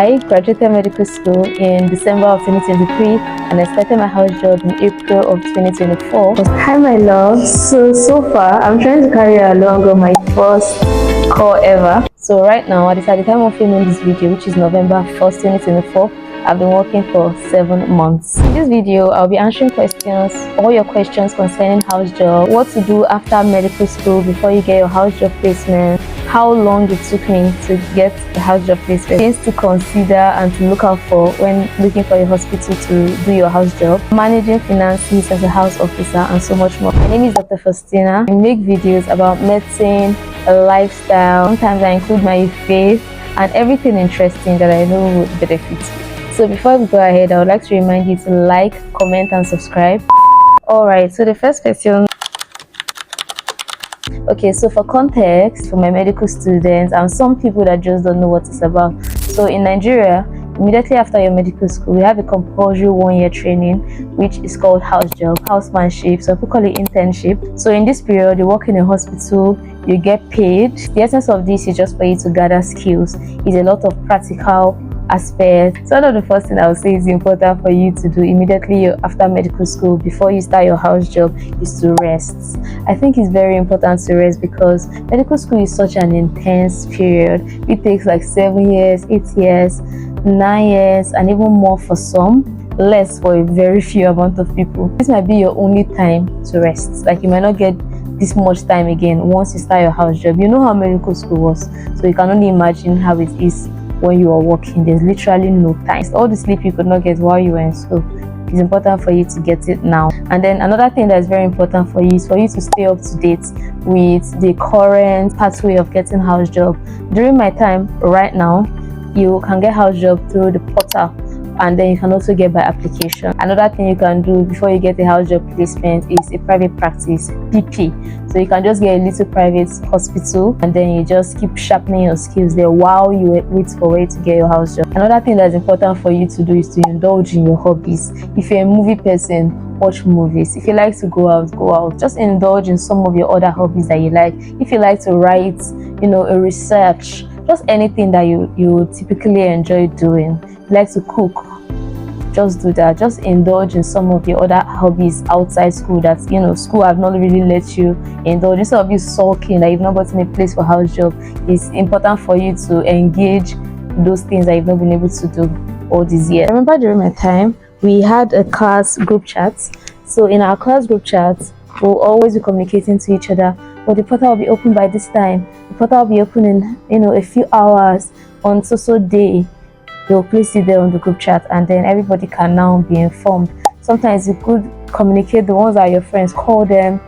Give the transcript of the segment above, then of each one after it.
I graduated medical school in December of 2023 and I started my house job in April of 2024. Hi my love, so far I'm trying to carry along on my first call ever. So right now at the time of filming this video, which is November 1st 2024, I've been working for 7 months. In this video, I'll be answering questions, all your questions concerning house job, what to do after medical school before you get your house job placement, how long it took me to get the house job placement, things to consider and to look out for when looking for a hospital to do your house job, managing finances as a house officer, and so much more. My name is Dr. Faustina. I make videos about medicine, lifestyle. Sometimes I include my faith and everything interesting that I know would benefit you. So before we go ahead, I would like to remind you to like, comment and subscribe. Alright, so the first question. Okay, so for context, for my medical students and some people that just don't know what it's about. So in Nigeria, immediately after your medical school, we have a compulsory 1-year training, which is called house job, housemanship. So people call it internship. So in this period, you work in a hospital, you get paid. The essence of this is just for you to gather skills. It's a lot of practical aspect. So one of the first thing I would say is important for you to do immediately after medical school before you start your house job is to rest. I think it's very important to rest because medical school is such an intense period. It takes like 7 years, 8 years, 9 years, and even more for some, less for a very few amount of people. This might be your only time to rest. Like you might not get this much time again once you start your house job. You know how medical school was, so you can only imagine how it is when you are working. There's literally no time. All the sleep you could not get while you were in school, it's important for you to get it now. And then another thing that is very important for you is for you to stay up to date with the current pathway of getting house job. During my time right now, you can get house job through the portal, and then you can also get by application. Another thing you can do before you get a house job placement is a private practice, PP. So you can just get a little private hospital and then you just keep sharpening your skills there while you wait for a way to get your house job. Another thing that's important for you to do is to indulge in your hobbies. If you're a movie person, watch movies. If you like to go out, go out. Just indulge in some of your other hobbies that you like. If you like to write, a research, just anything that you typically enjoy doing. If you like to cook, just do that. Just indulge in some of your other hobbies outside school that school have not really let you indulge. Instead of you sulking that you've not gotten a place for house job, it's important for you to engage those things that you've not been able to do all these years. I remember during my time we had a class group chat. So in our class group chat, we'll always be communicating to each other. But the portal will be open by this time. The portal will be open in a few hours on so day. They'll place it there on the group chat and then everybody can now be informed. Sometimes you could communicate, the ones that are your friends, call them.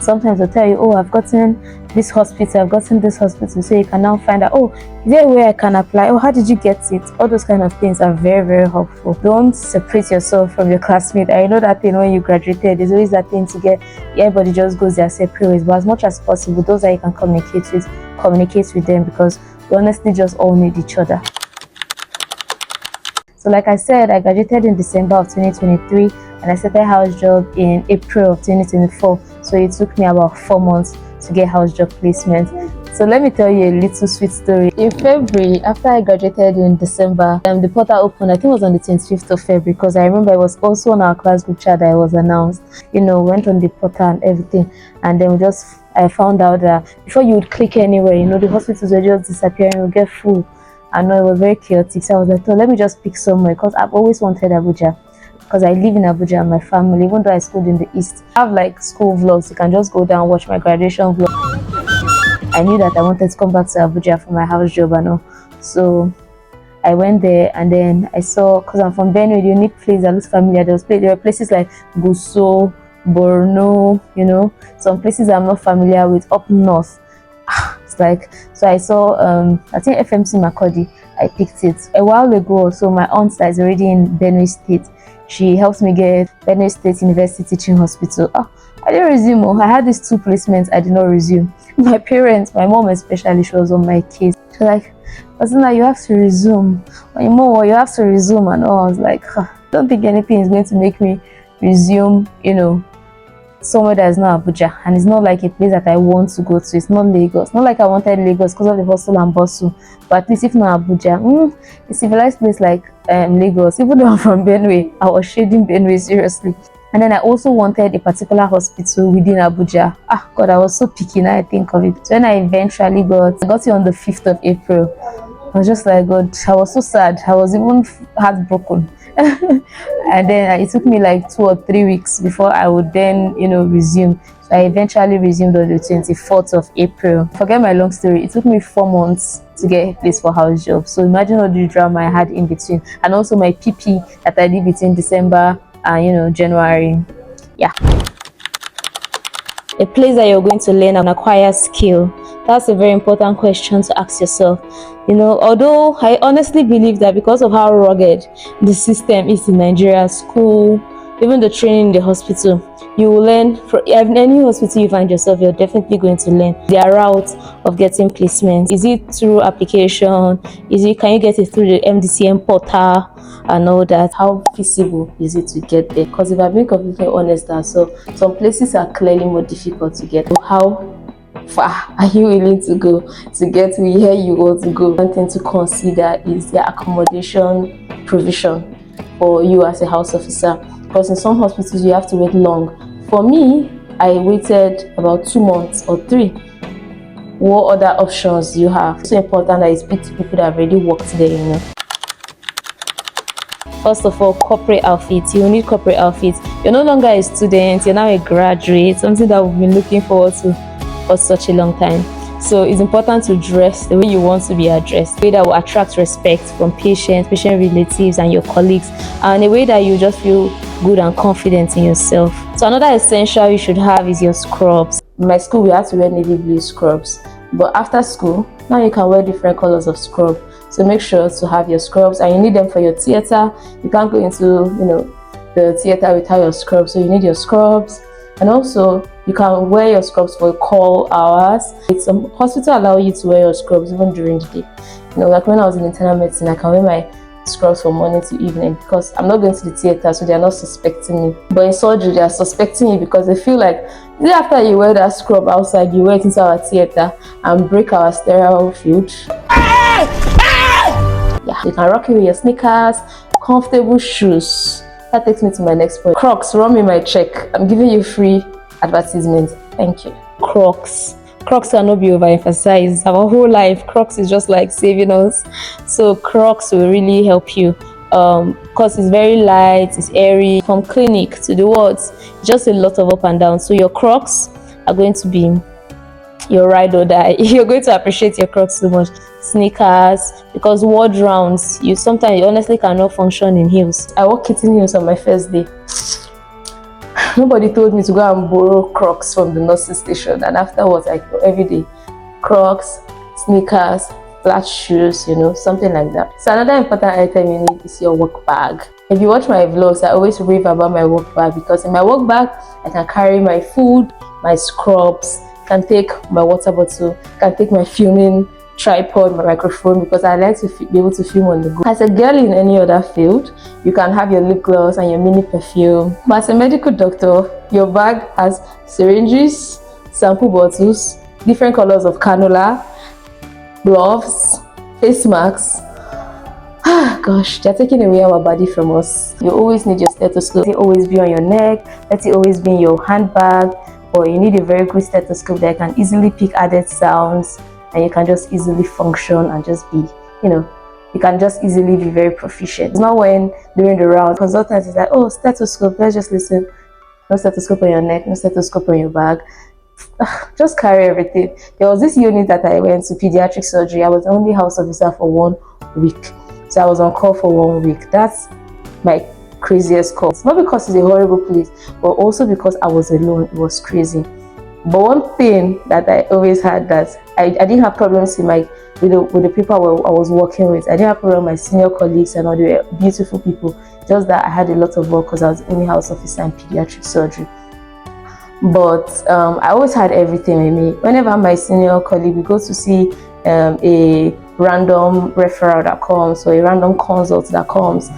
Sometimes they'll tell you, oh, I've gotten this hospital, I've gotten this hospital. So you can now find out, oh, is there a way I can apply? Oh, how did you get it? All those kind of things are very, very helpful. Don't separate yourself from your classmate. I know that thing when you graduated, there's always that thing to get, everybody just goes their separate ways. But as much as possible, those that you can communicate with them because we honestly just all need each other. So like I said, I graduated in December of 2023 and I started house job in April of 2024. So it took me about 4 months to get house job placement. So let me tell you a little sweet story. In February, after I graduated in December, the portal opened, I think it was on the 25th of February, because I remember it was also on our class group chat that it was announced. Went on the portal and everything. And then I found out that before you would click anywhere, the hospitals were just disappearing, you would get full. I know it was very chaotic, so I was like, oh, let me just pick somewhere because I've always wanted Abuja because I live in Abuja and my family, even though I schooled in the East. I have like school vlogs, you can just go down and watch my graduation vlog. I knew that I wanted to come back to Abuja for my house job and all. So I went there and then I saw, because I'm from Benue, the unique place that looks familiar. There were places like Guso, Borno, some places I'm not familiar with up north. So I saw I think FMC Makodi. I picked it a while ago. So my aunt that is already in Benue State, she helped me get Benue State University Teaching Hospital. I didn't resume. I had these 2 placements I did not resume. My parents, my mom especially, she was on my case. She was like, Faustina, you have to resume. My mom, you have to resume and all. I was like, I don't think anything is going to make me resume, somewhere that is not Abuja, and it's not like a place that I want to go to. It's not Lagos. Not like I wanted Lagos because of the hustle and bustle, but at least if not Abuja, a civilized place like Lagos. Even though I'm from Benue, I was shading Benue seriously. And then I also wanted a particular hospital within Abuja. God, I was so picky now I think of it. So when I eventually got it on the 5th of April. I was just like, God, I was so sad. I was even heartbroken. And then it took me like 2 or 3 weeks before I would then, resume. So I eventually resumed on the 24th of April. Forget my long story. It took me 4 months to get a place for house job. So imagine all the drama I had in between. And also my PP that I did between December and, January. Yeah. A place that you're going to learn and acquire skill. That's a very important question to ask yourself. Although I honestly believe that because of how rugged the system is in Nigeria, school, even the training in the hospital, you will learn from any hospital you find yourself. You're definitely going to learn their route of getting placements. Is it through application? Can you get it through the MDCM portal and all that? How feasible is it to get there? Because if I'm being completely honest, so some places are clearly more difficult to get. How far are you willing to go to get to where you want to go? One thing to consider is the accommodation provision for you as a house officer, because in some hospitals you have to wait long. For me, I waited about 2 months or 3. What other options do you have? It's so important that you speak to people that have already worked there. First of all, corporate outfits. You need corporate outfits. You're no longer a student, you're now a graduate, something that we've been looking forward to for such a long time. So it's important to dress the way you want to be addressed, a way that will attract respect from patient relatives and your colleagues, and a way that you just feel good and confident in yourself. So another essential you should have is your scrubs. In my school, we had to wear navy blue scrubs, but after school, now you can wear different colors of scrub. So make sure to have your scrubs, and you need them for your theater. You can't go into the theater without your scrubs, so you need your scrubs. And also, you can wear your scrubs for call hours. Some hospitals allow you to wear your scrubs even during the day. Like when I was in internal medicine, I can wear my scrubs from morning to evening because I'm not going to the theater, so they're not suspecting me. But in surgery, they are suspecting you because they feel like after you wear that scrub outside, you wear it into our theater and break our sterile field. Yeah, you can rock it with your sneakers, comfortable shoes. That takes me to my next point. Crocs, run me my check. I'm giving you free advertisement. Thank you. Crocs cannot be overemphasized. Our whole life, Crocs is just like saving us. So Crocs will really help you because it's very light, it's airy. From clinic to the wards, just a lot of up and down. So your Crocs are going to be your ride or die. You're going to appreciate your Crocs so much. Sneakers, because ward rounds, you honestly cannot function in heels. I wore kitten heels on my first day. Nobody told me to go and borrow Crocs from the nursing station, and afterwards I go every day. Crocs, sneakers, flat shoes, something like that. So another important item you need is your work bag. If you watch my vlogs, I always rave about my work bag because in my work bag I can carry my food, my scrubs, can take my water bottle, can take my filming tripod, my microphone, because I like to be able to film on the go. As a girl in any other field, you can have your lip gloss and your mini perfume, but as a medical doctor, your bag has syringes, sample bottles, different colors of cannula, gloves, face masks. Gosh, they're taking away our body from us. You always need your stethoscope. Let it always be on your neck, let it always be in your handbag, or you need a very good stethoscope that can easily pick added sounds, and you can just easily function and just be, you can just easily be very proficient. It's not when during the round, consultants is like, oh, stethoscope, let's just listen. No stethoscope on your neck, no stethoscope on your bag. Just carry everything. There was this unit that I went to, pediatric surgery. I was the only house officer for 1 week. So I was on call for 1 week. That's my craziest call. Not because it's a horrible place, but also because I was alone. It was crazy. But one thing that I always had that I didn't have problems with the people I was working with. I didn't have problems with my senior colleagues and all the beautiful people. Just that I had a lot of work because I was the only house officer in pediatric surgery. But I always had everything with me. Whenever my senior colleague, we go to see a random referral that comes or a random consult that comes,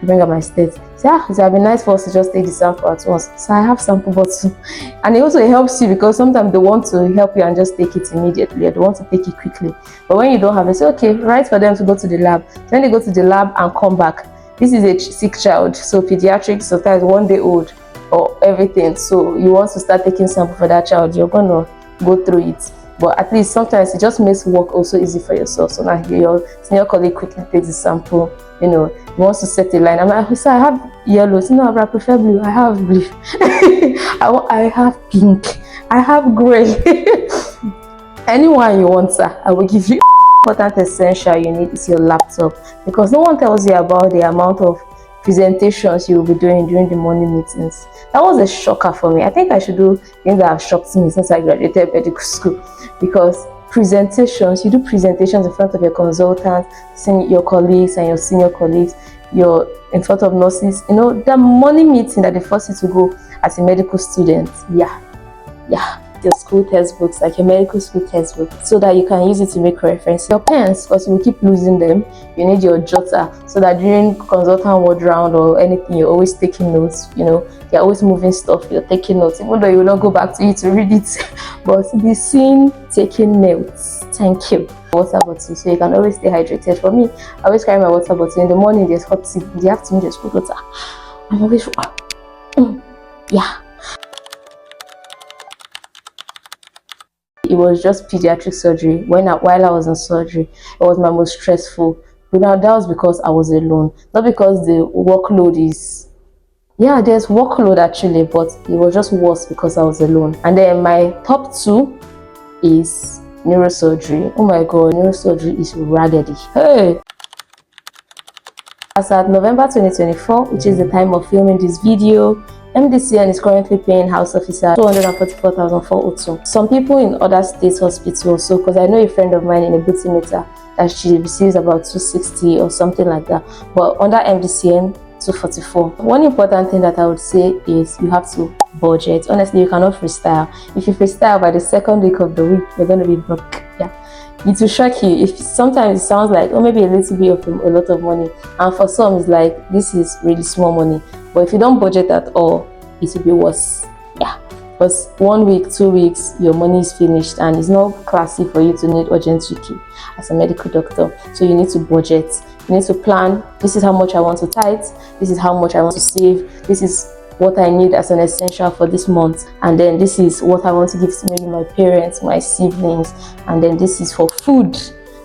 bring up my state. So it would be nice for us to just take the sample at once. So I have sample bottle, and it also helps you because sometimes they want to help you and just take it immediately, or they want to take it quickly. But when you don't have it, say okay, write for them to go to the lab. So when they go to the lab and come back, this is a sick child, so pediatrics, sometimes 1 day old or everything. So you want to start taking sample for that child, you're gonna go through it. But at least sometimes it just makes work also easy for yourself. So now your senior colleague quickly takes the sample, you know, he wants to set a line. I'm like, sir, I have yellow. So no, I prefer blue. I have blue. I have pink. I have gray. Anyone you want, sir, I will give you. Important essential you need is your laptop, because no one tells you about the amount of presentations you will be doing during the morning meetings. That was a shocker for me. I think I should do things that have shocked me since I graduated medical school, because presentations, you do presentations in front of your consultants, seeing your colleagues and your senior colleagues, you're in front of nurses. You know, the morning meeting that they force you to go as a medical student. Yeah, your school textbooks, like your medical school textbook, so that you can use it to make reference. Your pens, because you will keep losing them, you need your jotter, so that during consultant word round or anything, you're always taking notes. You know, you're always moving stuff, you're taking notes, even though you will not go back to it to read it, but be seen taking notes. Thank you. Water bottle, so you can always stay hydrated. For me, I always carry my water bottle. In the morning there's hot tea, in the afternoon there's cold water. I'm always yeah. It was just pediatric surgery. While I was in surgery, it was my most stressful. But now that was because I was alone, not because the workload is. Yeah, there's workload actually, but it was just worse because I was alone. And then my top 2 is neurosurgery. Oh my god, neurosurgery is raggedy. Hey! As at November 2024, which is the time of filming this video, MDCN is currently paying house officer 244,402. Some people in other state hospitals, so because I know a friend of mine in a Butimeter that she receives about 260 or something like that, but under MDCN 244. One important thing that I would say is you have to budget. Honestly, you cannot freestyle. If you freestyle by the second week of the week, you're going to be broke. Yeah, it will shock you. If sometimes it sounds like, oh, maybe a little bit of a lot of money, and for some it's like, this is really small money. But if you don't budget at all, it will be worse. Yeah, because 1 week, 2 weeks, your money is finished, and it's not classy for you to need urgent wiki as a medical doctor. So you need to budget. You need to plan. This is how much I want to tithe. This is how much I want to save. This is what I need as an essential for this month, and then this is what I want to give to maybe my parents, my siblings, and then this is for food,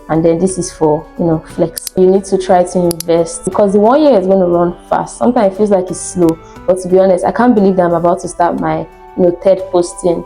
and then this is for, you know, flex. You need to try to invest, because the 1 year is going to run fast. Sometimes it feels like it's slow, but to be honest, I can't believe that I'm about to start my, you know, third posting.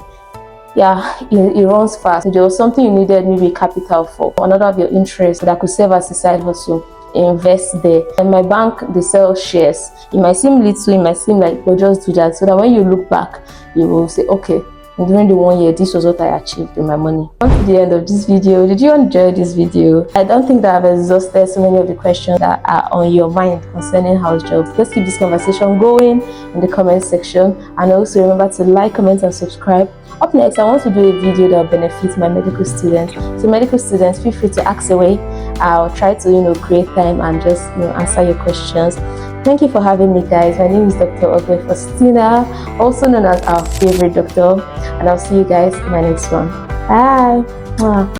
Yeah, it runs fast. If there was something you needed maybe capital for, another of your interests that could serve as a side hustle, invest there. And my bank, they sell shares. It might seem little, it might seem like, but just do that, so that when you look back, you will say, okay, during the 1 year, this was what I achieved with my money. On to the end of this video. Did you enjoy this video? I don't think that I've exhausted so many of the questions that are on your mind concerning house jobs. Let's keep this conversation going in the comment section, and also remember to like, comment, and subscribe. Up next, I want to do a video that will benefit my medical students. So medical students, feel free to ask away. I'll try to, you know, create time and just, you know, answer your questions. Thank you for having me, guys. My name is Dr. vlogFaustina, also known as our favorite doctor, and I'll see you guys in my next one. Bye.